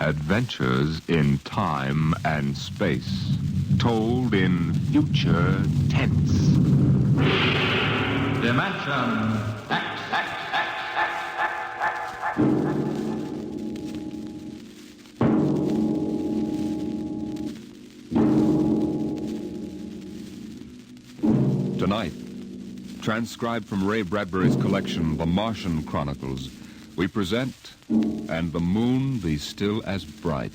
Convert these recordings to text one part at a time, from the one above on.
Adventures in time and space, told in future tense. Dimension X. Tonight, transcribed from Ray Bradbury's collection, The Martian Chronicles, we present And the Moon Be Still as Bright.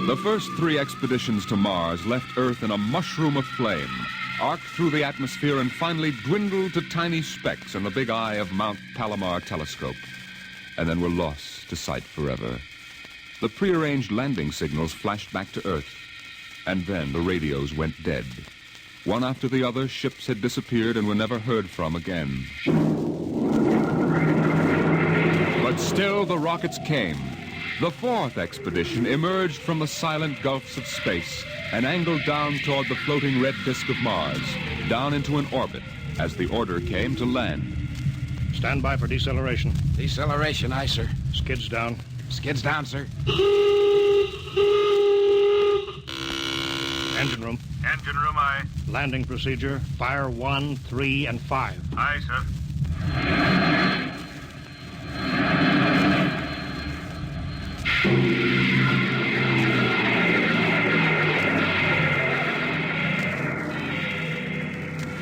The first 3 expeditions to Mars left Earth in a mushroom of flame, arced through the atmosphere, and finally dwindled to tiny specks in the big eye of Mount Palomar telescope, and then were lost to sight forever. The prearranged landing signals flashed back to Earth, and then the radios went dead. One after the other, ships had disappeared and were never heard from again. But still the rockets came. The 4th expedition emerged from the silent gulfs of space and angled down toward the floating red disk of Mars, down into an orbit, as the order came to land. Stand by for deceleration. Deceleration, aye, sir. Skids down. Skids down, sir. Engine room. Engine room, aye. Landing procedure. Fire 1, 3, and 5. Aye, sir.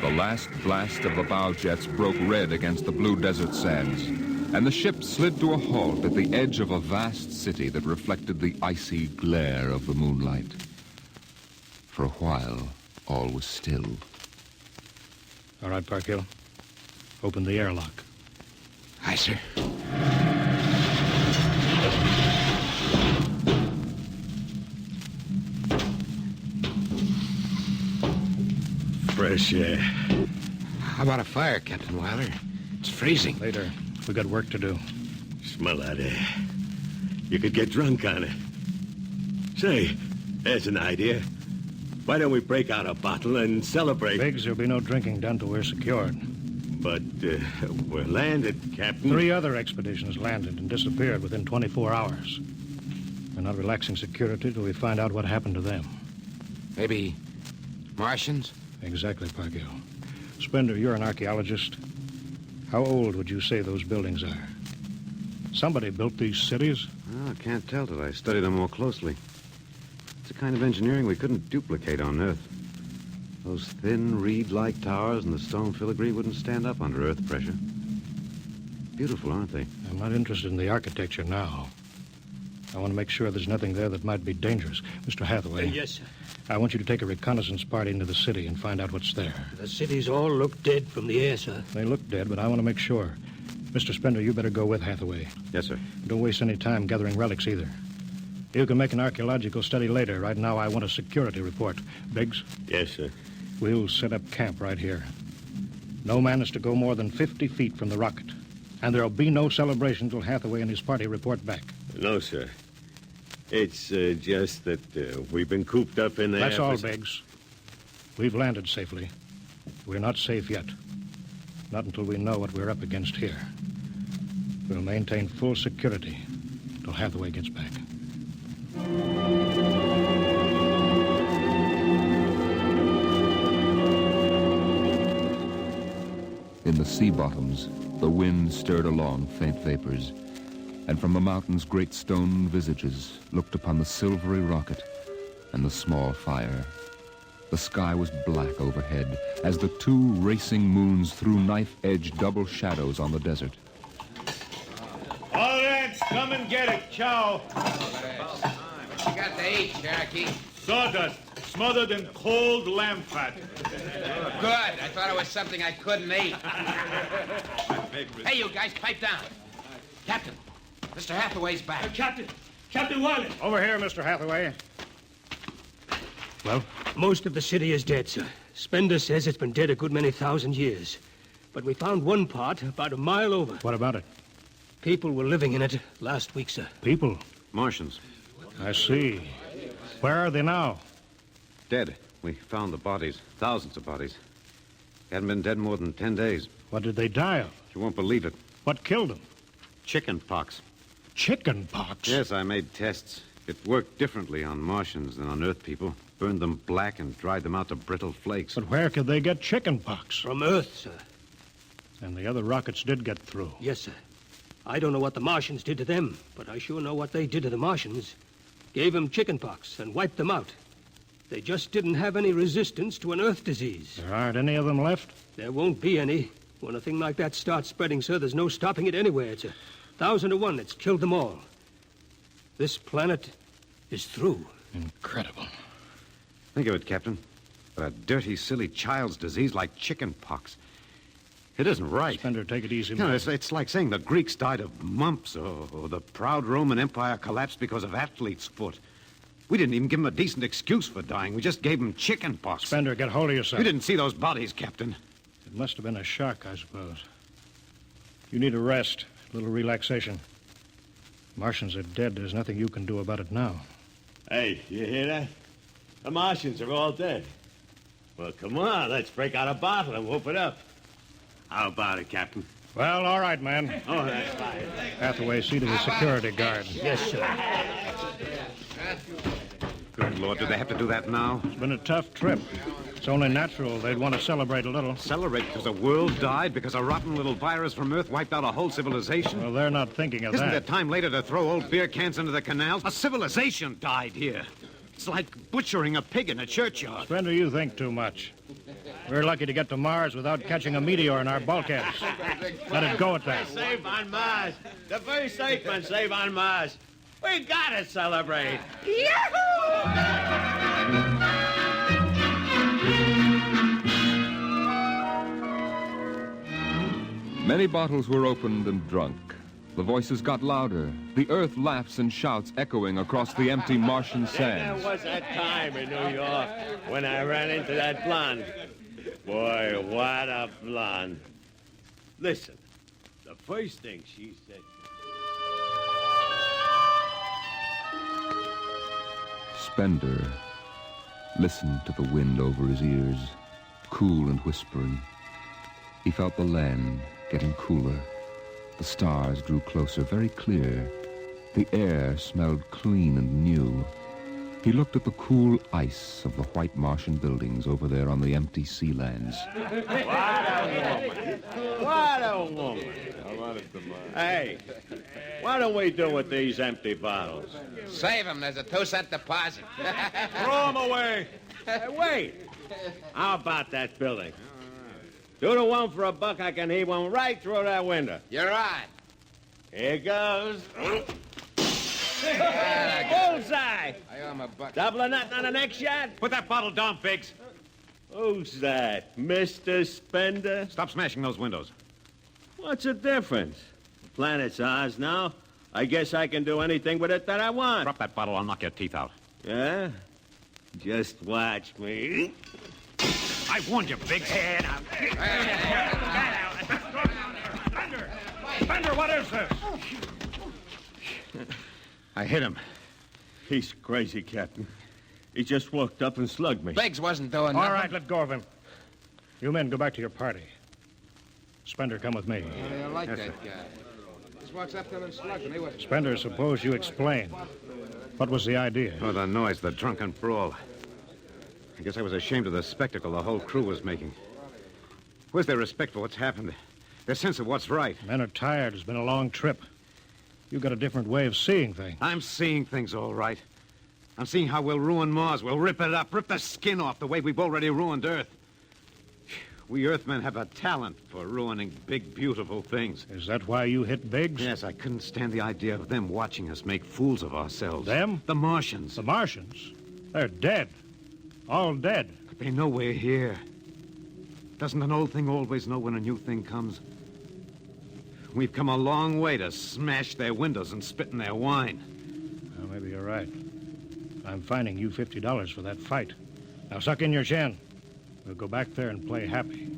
The last blast of the bow jets broke red against the blue desert sands, and the ship slid to a halt at the edge of a vast city that reflected the icy glare of the moonlight. For a while, all was still. All right, Parkhill. Open the airlock. Aye, sir. Fresh air. How about a fire, Captain Wilder? It's freezing. Later. We got work to do. Smell that air. You could get drunk on it. Say, there's an idea. Why don't we break out a bottle and celebrate? Biggs, there'll be no drinking done till we're secured. But we're landed, Captain. 3 other expeditions landed and disappeared within 24 hours. We're not relaxing security till we find out what happened to them. Maybe Martians? Exactly, Parkhill. Spender, you're an archaeologist. How old would you say those buildings are? Somebody built these cities. Well, I can't tell till I study them more closely. It's a kind of engineering we couldn't duplicate on Earth. Those thin, reed-like towers and the stone filigree wouldn't stand up under Earth pressure. Beautiful, aren't they? I'm not interested in the architecture now. I want to make sure there's nothing there that might be dangerous. Mr. Hathaway. Yes, sir. I want you to take a reconnaissance party into the city and find out what's there. The cities all look dead from the air, sir. They look dead, but I want to make sure. Mr. Spender, you better go with Hathaway. Yes, sir. Don't waste any time gathering relics either. You can make an archaeological study later. Right now, I want a security report. Biggs? Yes, sir. We'll set up camp right here. No man is to go more than 50 feet from the rocket. And there'll be no celebration till Hathaway and his party report back. No, sir. It's just that we've been cooped up in there. That's all, Biggs. We've landed safely. We're not safe yet. Not until we know what we're up against here. We'll maintain full security till Hathaway gets back. In the sea bottoms, the wind stirred along faint vapors, and from the mountains great stone visages looked upon the silvery rocket and the small fire. The sky was black overhead as the 2 racing moons threw knife-edged double shadows on the desert. All right, come and get it. Chow. What you got to eat, Cherokee? Sawdust, smothered in cold lamb fat. Good. I thought it was something I couldn't eat. Hey, you guys, pipe down. Captain, Mr. Hathaway's back. Captain Wilder. Over here, Mr. Hathaway. Well? Most of the city is dead, sir. Spender says it's been dead a good many thousand years. But we found one part about a mile over. What about it? People were living in it last week, sir. People? Martians. I see. Where are they now? Dead. We found the bodies. Thousands of bodies. Hadn't been dead more than 10 days. What did they die of? You won't believe it. What killed them? Chicken pox. Chicken pox? Yes, I made tests. It worked differently on Martians than on Earth people. Burned them black and dried them out to brittle flakes. But where could they get chicken pox? From Earth, sir. And the other rockets did get through. Yes, sir. I don't know what the Martians did to them, but I sure know what they did to the Martians. Gave them chicken pox and wiped them out. They just didn't have any resistance to an Earth disease. There aren't any of them left? There won't be any. When a thing like that starts spreading, sir, there's no stopping it anywhere. It's 1,000 to 1. It's killed them all. This planet is through. Incredible. Think of it, Captain. A dirty, silly child's disease like chicken pox. It isn't right. Spender, take it easy, You know, man. it's like saying the Greeks died of mumps or the proud Roman Empire collapsed because of athlete's foot. We didn't even give them a decent excuse for dying. We just gave them chicken pox. Spender, get hold of yourself. You didn't see those bodies, Captain. It must have been a shock, I suppose. You need a rest, a little relaxation. Martians are dead. There's nothing you can do about it now. Hey, you hear that? The Martians are all dead. Well, come on, let's break out a bottle and whoop it up. How about it, Captain? Well, all right, man. Oh, that's fine. Hathaway, see to the security guard. Yes, sir. Good Lord, do they have to do that now? It's been a tough trip. It's only natural they'd want to celebrate a little. Celebrate because the world died? Because a rotten little virus from Earth wiped out a whole civilization? Well, they're not thinking of Isn't that. there time later to throw old beer cans into the canals? A civilization died here. It's like butchering a pig in a churchyard. Spender, you think too much. We're lucky to get to Mars without catching a meteor in our bulkheads. Let it go at that. Save on Mars. The first statement, save on Mars. We gotta celebrate. Many bottles were opened and drunk. The voices got louder. The earth laughs and shouts echoing across the empty Martian sands. There was that time in New York when I ran into that blonde. Boy, what a blonde. Listen, the first thing she said... Spender listened to the wind over his ears, cool and whispering. He felt the land getting cooler. The stars drew closer, very clear. The air smelled clean and new. He looked at the cool ice of the white Martian buildings over there on the empty sea lands. What a woman. Hey, what do we do with these empty bottles? Save him. There's a 2-cent deposit. Throw him away. Hey, wait. How about that building? 2 to 1 for $1, I can heave one right through that window. You're on. Here goes. Bullseye! I owe him $1. Double or nothing on the next shot? Put that bottle down, Biggs. Who's that? Mr. Spender? Stop smashing those windows. What's the difference? The planet's ours now. I guess I can do anything with it that I want. Drop that bottle, I'll knock your teeth out. Yeah? Just watch me. I warned you, Biggs. Spender, what is this? I hit him. He's crazy, Captain. He just walked up and slugged me. Biggs wasn't doing All nothing. right, let go of him. You men go back to your party. Spender, come with me. I don't like that guy. Just walks up to him and slugs him. He wasn't... Spender, suppose you explain. What was the idea? Oh, the noise, the drunken brawl. I guess I was ashamed of the spectacle the whole crew was making. Where's their respect for what's happened? Their sense of what's right? Men are tired. It's been a long trip. You've got a different way of seeing things. I'm seeing things all right. I'm seeing how we'll ruin Mars. We'll rip it up, rip the skin off the way we've already ruined Earth. We Earthmen have a talent for ruining big, beautiful things. Is that why you hit Biggs? Yes, I couldn't stand the idea of them watching us make fools of ourselves. Them? The Martians. The Martians? They're dead. All dead. But they know we're here. Doesn't an old thing always know when a new thing comes? We've come a long way to smash their windows and spit in their wine. Well, maybe you're right. I'm fining you $50 for that fight. Now suck in your chin. We'll go back there and play happy.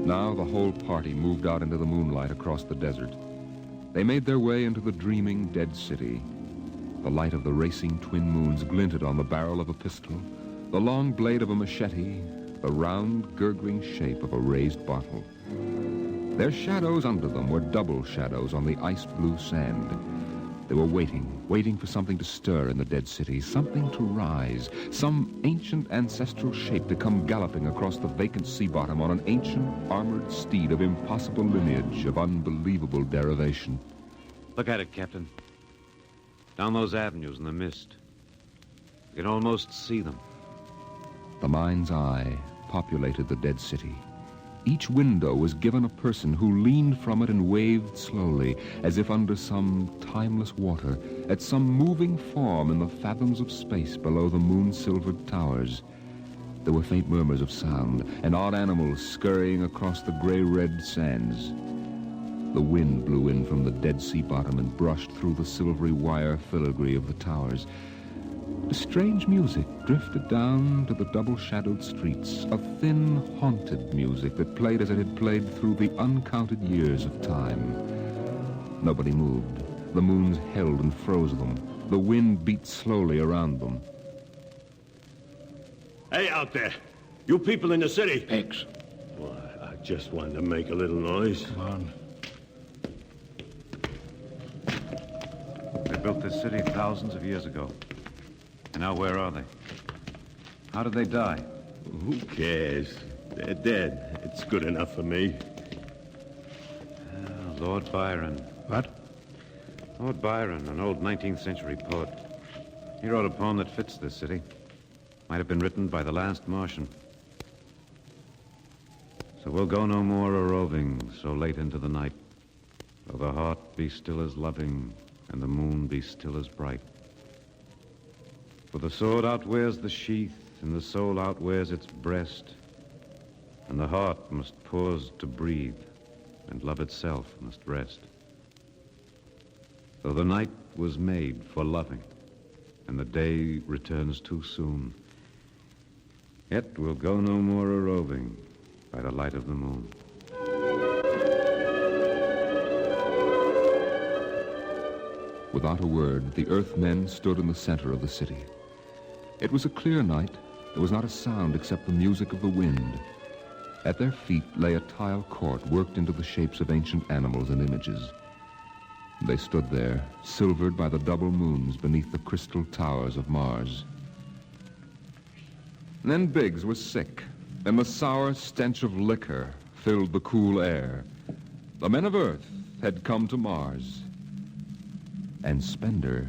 Now the whole party moved out into the moonlight across the desert. They made their way into the dreaming dead city. The light of the racing twin moons glinted on the barrel of a pistol, the long blade of a machete, the round, gurgling shape of a raised bottle. Their shadows under them were double shadows on the ice-blue sand. They were waiting for something to stir in the dead city, something to rise, some ancient ancestral shape to come galloping across the vacant sea bottom on an ancient armored steed of impossible lineage, of unbelievable derivation. Look at it, Captain. Down those avenues in the mist. You can almost see them. The mind's eye populated the dead city. Each window was given a person who leaned from it and waved slowly, as if under some timeless water, at some moving form in the fathoms of space below the moon-silvered towers. There were faint murmurs of sound, and odd animals scurrying across the gray-red sands. The wind blew in from the dead sea bottom and brushed through the silvery wire filigree of the towers. A strange music drifted down to the double-shadowed streets, a thin, haunted music that played as it had played through the uncounted years of time. Nobody moved. The moons held and froze them. The wind beat slowly around them. Hey, out there! You people in the city! Pigs. Well, I just wanted to make a little noise. Come on. They built this city thousands of years ago. And now where are they? How did they die? Who cares? They're dead. It's good enough for me. Lord Byron. What? Lord Byron, an old 19th century poet. He wrote a poem that fits this city. Might have been written by the last Martian. So we'll go no more a-roving so late into the night, though the heart be still as loving and the moon be still as bright. For the sword outwears the sheath, and the soul outwears its breast, and the heart must pause to breathe, and love itself must rest. Though the night was made for loving, and the day returns too soon, yet we'll go no more a-roving by the light of the moon. Without a word, the Earthmen stood in the center of the city. It was a clear night. There was not a sound except the music of the wind. At their feet lay a tile court worked into the shapes of ancient animals and images. They stood there, silvered by the double moons beneath the crystal towers of Mars. And then Biggs was sick, and the sour stench of liquor filled the cool air. The men of Earth had come to Mars. And Spender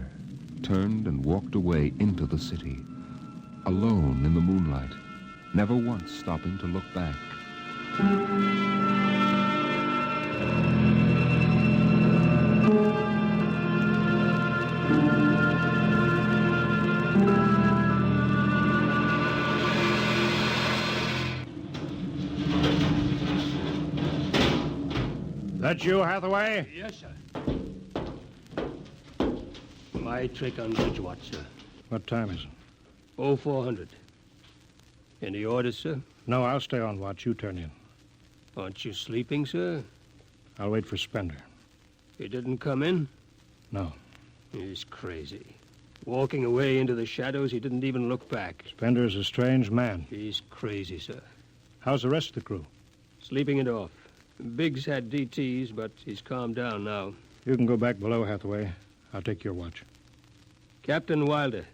turned and walked away into the city, alone in the moonlight, never once stopping to look back. That you, Hathaway? Yes, sir. My trick on Bridge Watch, sir. What time is it? 0400. Any orders, sir? No, I'll stay on watch. You turn in. Aren't you sleeping, sir? I'll wait for Spender. He didn't come in? No. He's crazy. Walking away into the shadows, he didn't even look back. Spender's a strange man. He's crazy, sir. How's the rest of the crew? Sleeping it off. Biggs had DTs, but he's calmed down now. You can go back below, Hathaway. I'll take your watch. Captain Wilder,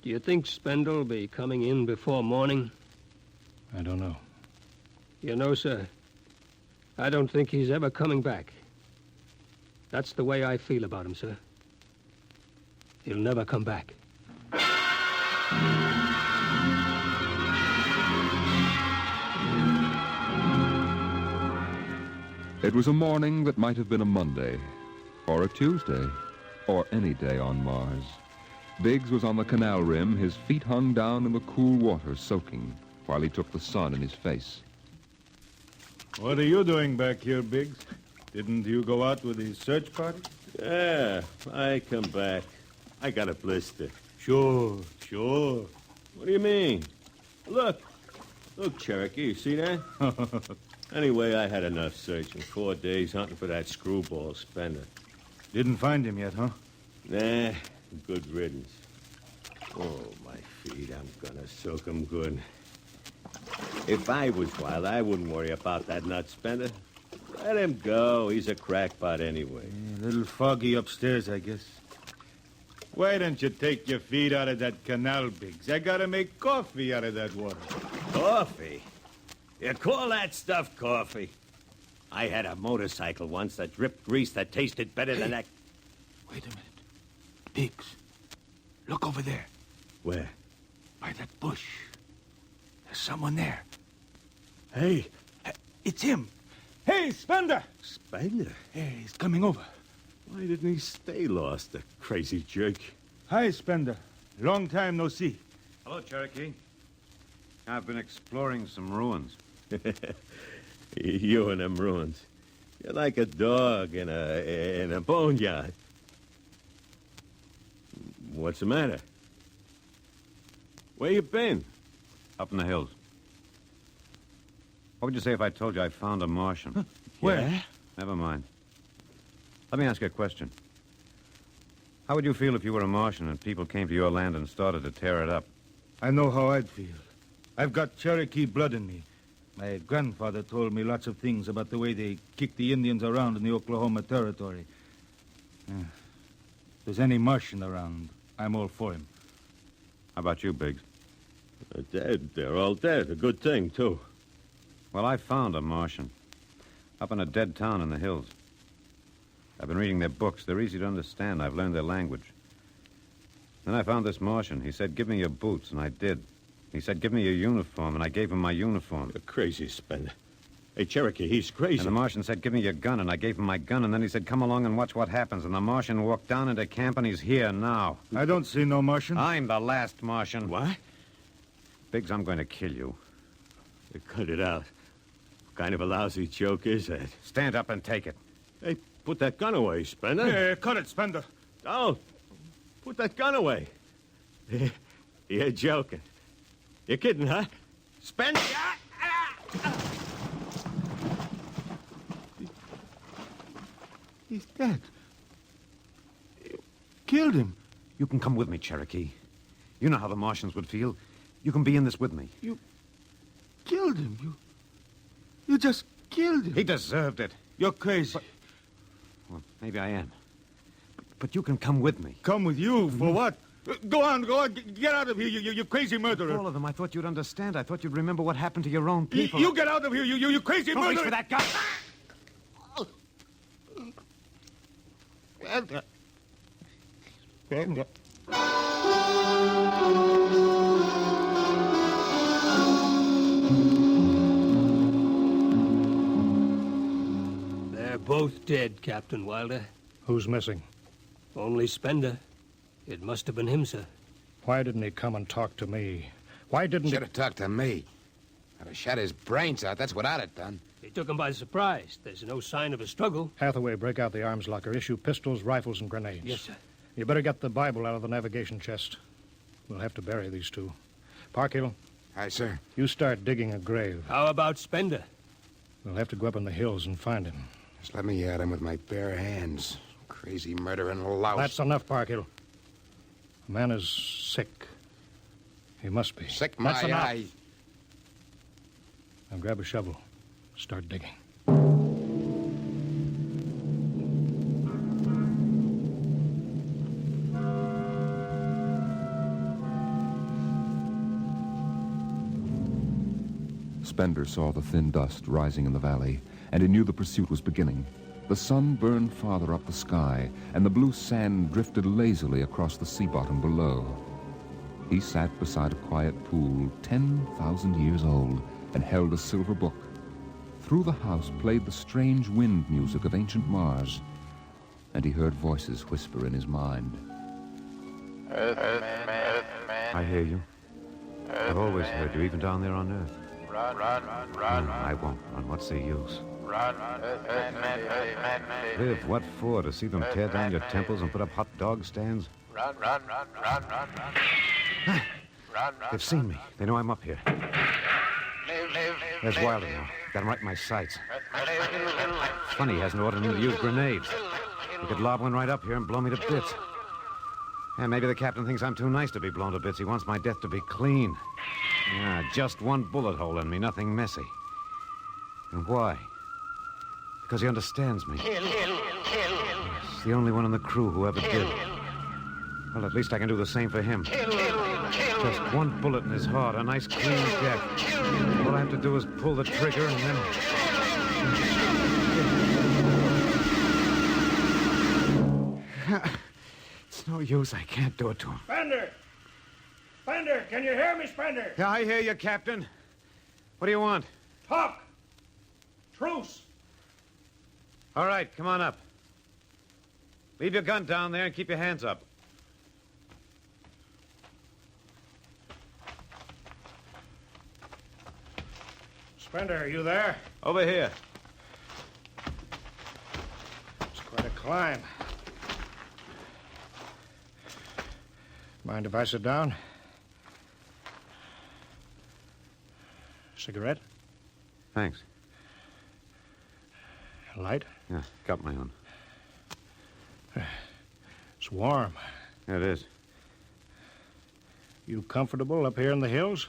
do you think Spender'll be coming in before morning? I don't know. You know, sir, I don't think he's ever coming back. That's the way I feel about him, sir. He'll never come back. It was a morning that might have been a Monday, or a Tuesday, or any day on Mars. Biggs was on the canal rim, his feet hung down in the cool water, soaking, while he took the sun in his face. What are you doing back here, Biggs? Didn't you go out with the search party? Yeah, I come back. I got a blister. Sure. What do you mean? Look, Cherokee, you see that? Anyway, I had enough searching. 4 days hunting for that screwball Spender. Didn't find him yet, huh? Nah, Good riddance. Oh, my feet, I'm gonna soak them good. If I was wild, I wouldn't worry about that nut spender. Let him go. He's a crackpot anyway. A little foggy upstairs, I guess. Why don't you take your feet out of that canal, Biggs? I gotta make coffee out of that water. Coffee? You call that stuff coffee? I had a motorcycle once that dripped grease that tasted better than that. Wait a minute. Biggs, look over there. Where? By that bush. There's someone there. Hey. It's him. Hey, Spender! Spender? Hey, he's coming over. Why didn't he stay lost, the crazy jerk? Hi, Spender. Long time no see. Hello, Cherokee. I've been exploring some ruins. You and them ruins. You're like a dog in a boneyard. What's the matter? Where you been? Up in the hills. What would you say if I told you I found a Martian? Where? Yeah? Never mind. Let me ask you a question. How would you feel if you were a Martian and people came to your land and started to tear it up? I know how I'd feel. I've got Cherokee blood in me. My grandfather told me lots of things about the way they kicked the Indians around in the Oklahoma Territory. If there's any Martian around, I'm all for him. How about you, Biggs? They're dead. They're all dead. A good thing, too. Well, I found a Martian. Up in a dead town in the hills. I've been reading their books. They're easy to understand. I've learned their language. Then I found this Martian. He said, give me your boots, and I did. He said, give me your uniform, and I gave him my uniform. You're crazy, Spender. Hey, Cherokee, he's crazy. And the Martian said, give me your gun, and I gave him my gun, and then he said, come along and watch what happens. And the Martian walked down into camp, and he's here now. I don't see no Martian. I'm the last Martian. What? Biggs, I'm going to kill you. Cut it out. What kind of a lousy joke is that? Stand up and take it. Hey, put that gun away, Spender. Hey, cut it, Spender. Don't. Put that gun away. You're joking. You're kidding, huh? Spender! He's dead. You killed him. You can come with me, Cherokee. You know how the Martians would feel. You can be in this with me. You killed him. You just killed him. He deserved it. You're crazy. Well, maybe I am. But you can come with me. Come with you for what? Go on. Get out of here, you crazy murderer. All of them. I thought you'd understand. I thought you'd remember what happened to your own people. You get out of here, you crazy Don't reach murderer. for that gun. They're both dead, Captain Wilder. Who's missing? Only Spender. It must have been him, sir. Why didn't he come and talk to me? Why didn't Should have talked to me. I'd have shot his brains out. That's what I'd have done. He took him by surprise. There's no sign of a struggle. Hathaway, break out the arms locker. Issue pistols, rifles, and grenades. Yes, sir. You better get the Bible out of the navigation chest. We'll have to bury these two. Parkhill, Aye, sir. you start digging a grave. How about Spender? We'll have to go up in the hills and find him. Just let me at him with my bare hands. Crazy murdering louse. That's enough, Parkhill. The man is sick. He must be. Sick my That's enough. eye. Now grab a shovel. Start digging. Spender saw the thin dust rising in the valley, and he knew the pursuit was beginning. The sun burned farther up the sky, and the blue sand drifted lazily across the sea bottom below. He sat beside a quiet pool 10,000 years old and held a silver book. Through the house played the strange wind music of ancient Mars, and he heard voices whisper in his mind. I hear you. I've always heard you, even down there on Earth. I won't run. What's the use? Live, what for? To see them tear down your temples and put up hot dog stands? They've seen me. They know I'm up here. There's Wilder now. Got him right in my sights. Funny he hasn't ordered me to use grenades. He could lob one right up here and blow me to bits. Yeah, maybe the captain thinks I'm too nice to be blown to bits. He wants my death to be clean. Yeah, just one bullet hole in me, nothing messy. And why? Because he understands me. He's the only one in the crew who ever did. Well, at least I can do the same for him. Just one bullet in his heart, a nice clean death. All I have to do is pull the trigger and then... It's no use. I can't do it to him. Spender! Spender, can you hear me, Spender? Yeah, I hear you, Captain. What do you want? Talk! Truce! All right, come on up. Leave your gun down there and keep your hands up. Spender, are you there? Over here. It's quite a climb. Mind if I sit down? Cigarette? Thanks. Light? Yeah, got my own. It's warm. Yeah, it is. You comfortable up here in the hills?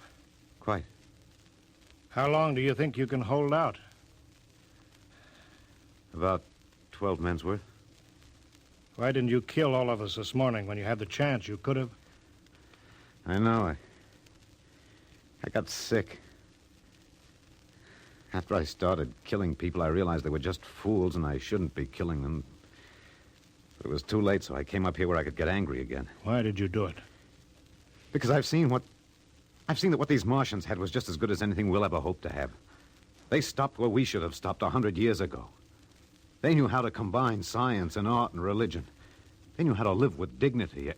Quite. How long do you think you can hold out? About 12 men's worth. Why didn't you kill all of us this morning when you had the chance? You could have. I know. I got sick. After I started killing people, I realized they were just fools and I shouldn't be killing them. But it was too late, so I came up here where I could get angry again. Why did you do it? Because I've seen that what these Martians had was just as good as anything we'll ever hope to have. They stopped where we should have stopped 100 years ago. They knew how to combine science and art and religion. They knew how to live with dignity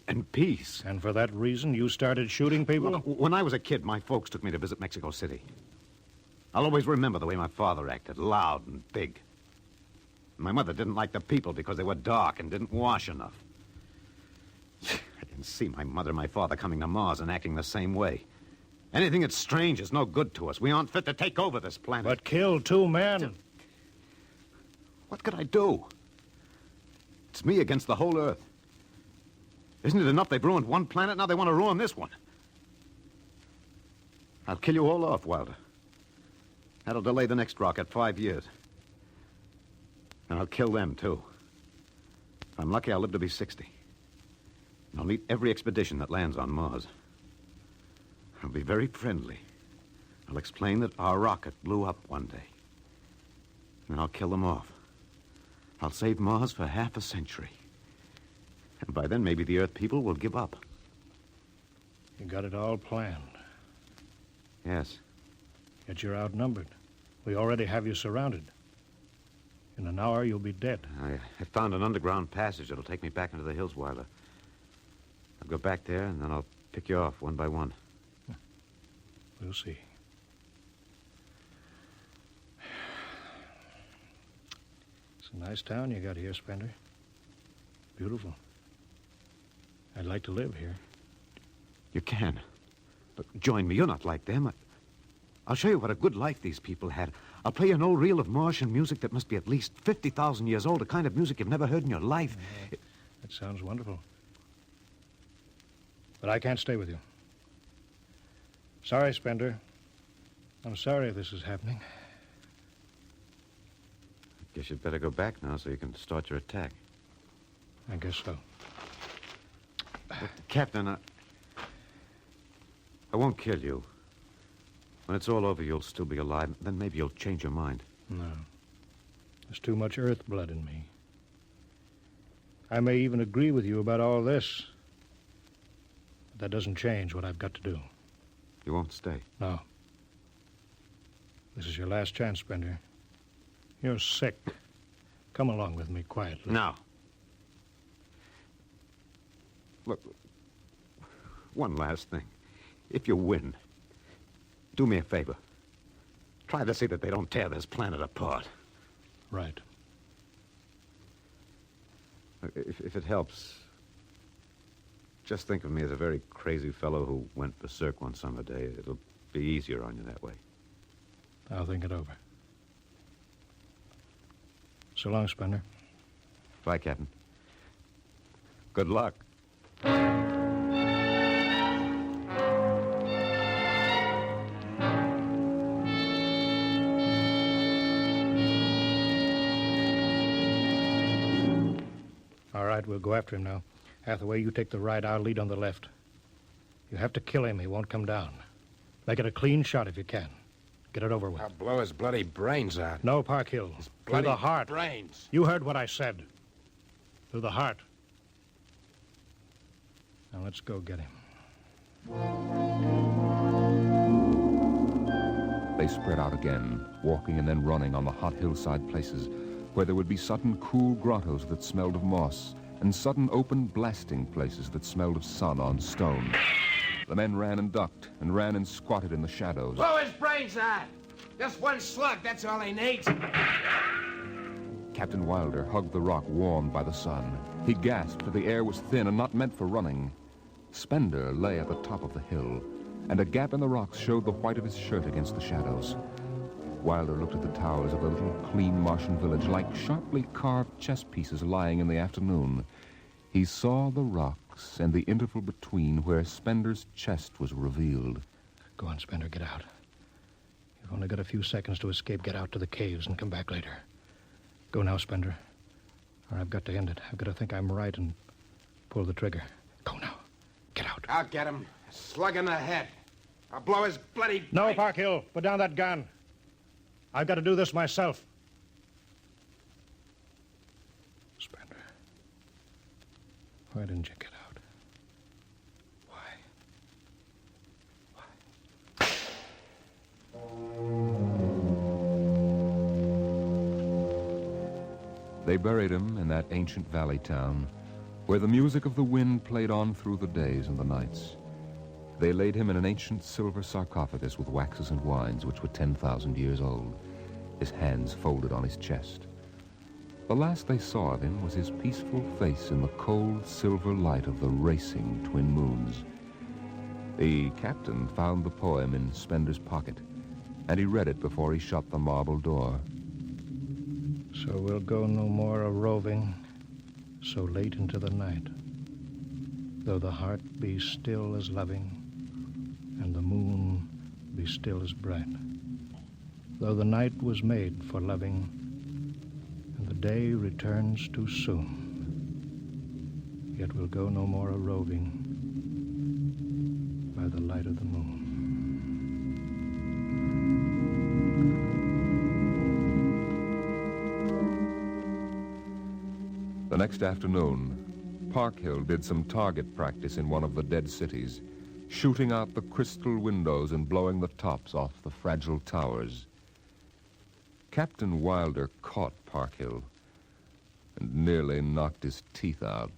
and peace. And for that reason, you started shooting people? Well, when I was a kid, my folks took me to visit Mexico City. I'll always remember the way my father acted, loud and big. My mother didn't like the people because they were dark and didn't wash enough. I didn't see my mother and my father coming to Mars and acting the same way. Anything that's strange is no good to us. We aren't fit to take over this planet. But kill 2 men? What could I do? It's me against the whole Earth. Isn't it enough they've ruined one planet? Now they want to ruin this one. I'll kill you all off, Wilder. That'll delay the next rocket 5 years. And I'll kill them, too. If I'm lucky, I'll live to be 60. And I'll meet every expedition that lands on Mars. I'll be very friendly. I'll explain that our rocket blew up one day. And then I'll kill them off. I'll save Mars for half a century. And by then, maybe the Earth people will give up. You got it all planned. Yes. Yet you're outnumbered. We already have you surrounded. In an hour, you'll be dead. I found an underground passage that'll take me back into the hills, Wilder. I'll go back there, and then I'll pick you off one by one. We'll see. It's a nice town you got here, Spender. Beautiful. I'd like to live here. You can. But join me. You're not like them. I'll show you what a good life these people had. I'll play you an old reel of Martian music that must be at least 50,000 years old, a kind of music you've never heard in your life. That sounds wonderful. But I can't stay with you. Sorry, Spender. I'm sorry this is happening. Guess you'd better go back now so you can start your attack. I guess so. But, Captain, I won't kill you. When it's all over, you'll still be alive. Then maybe you'll change your mind. No. There's too much Earth blood in me. I may even agree with you about all this. But that doesn't change what I've got to do. You won't stay? No. This is your last chance, Spender. You're sick. Come along with me quietly. No. Look, one last thing. If you win, do me a favor. Try to see that they don't tear this planet apart. Right. If it helps, just think of me as a very crazy fellow who went berserk one summer day. It'll be easier on you that way. I'll think it over. So long, Spender. Bye, Captain. Good luck. All right, we'll go after him now. Hathaway, you take the right. I'll lead on the left. You have to kill him. He won't come down. Make it a clean shot if you can. Get it over with. I'll blow his bloody brains out. No, Park Hill. Through Bloody the heart. brains. You heard what I said. Through the heart. Now let's go get him. They spread out again, walking and then running on the hot hillside places where there would be sudden cool grottos that smelled of moss and sudden open blasting places that smelled of sun on stone. The men ran and ducked and ran and squatted in the shadows. Blow his brains out. Just one slug, that's all he needs. Captain Wilder hugged the rock warmed by the sun. He gasped, for the air was thin and not meant for running. Spender lay at the top of the hill, and a gap in the rocks showed the white of his shirt against the shadows. Wilder looked at the towers of the little, clean Martian village like sharply carved chess pieces lying in the afternoon. He saw the rocks and the interval between where Spender's chest was revealed. Go on, Spender, get out. You've only got a few seconds to escape. Get out to the caves and come back later. Go now, Spender. Or I've got to end it. I've got to think I'm right and pull the trigger. Go now. Get out. I'll get him. A slug in the head. I'll blow his bloody... No, brains. Park Hill. Put down that gun. I've got to do this myself. Spender. Why didn't you get out? Why? They buried him in that ancient valley town where the music of the wind played on through the days and the nights. They laid him in an ancient silver sarcophagus with waxes and wines which were 10,000 years old, his hands folded on his chest. The last they saw of him was his peaceful face in the cold silver light of the racing twin moons. The captain found the poem in Spender's pocket, and he read it before he shut the marble door. So we'll go no more a-roving so late into the night, though the heart be still as loving and the moon be still as bright, though the night was made for loving and the day returns too soon, yet we'll go no more a-roving by the light of the moon. The next afternoon, Park Hill did some target practice in one of the dead cities, shooting out the crystal windows and blowing the tops off the fragile towers. Captain Wilder caught Park Hill and nearly knocked his teeth out.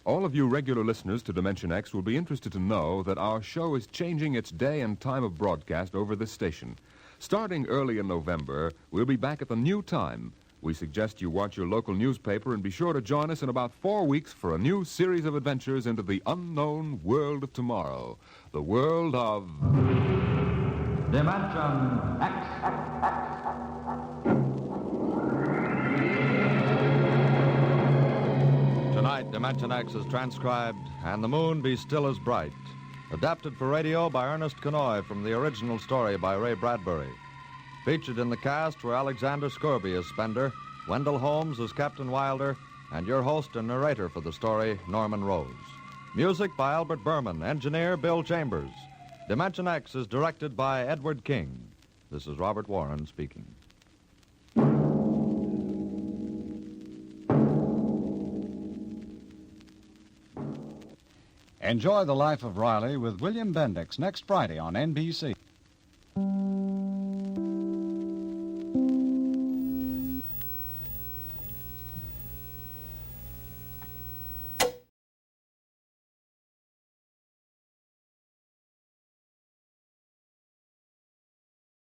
All of you regular listeners to Dimension X will be interested to know that our show is changing its day and time of broadcast over this station. Starting early in November, we'll be back at the new time. We suggest you watch your local newspaper and be sure to join us in about 4 weeks for a new series of adventures into the unknown world of tomorrow, the world of... Dimension X. Tonight, Dimension X is transcribed, And the Moon Be Still as Bright. Adapted for radio by Ernest Kinoy from the original story by Ray Bradbury. Featured in the cast were Alexander Scorby as Spender, Wendell Holmes as Captain Wilder, and your host and narrator for the story, Norman Rose. Music by Albert Berman, engineer Bill Chambers. Dimension X is directed by Edward King. This is Robert Warren speaking. Enjoy the Life of Riley with William Bendix next Friday on NBC.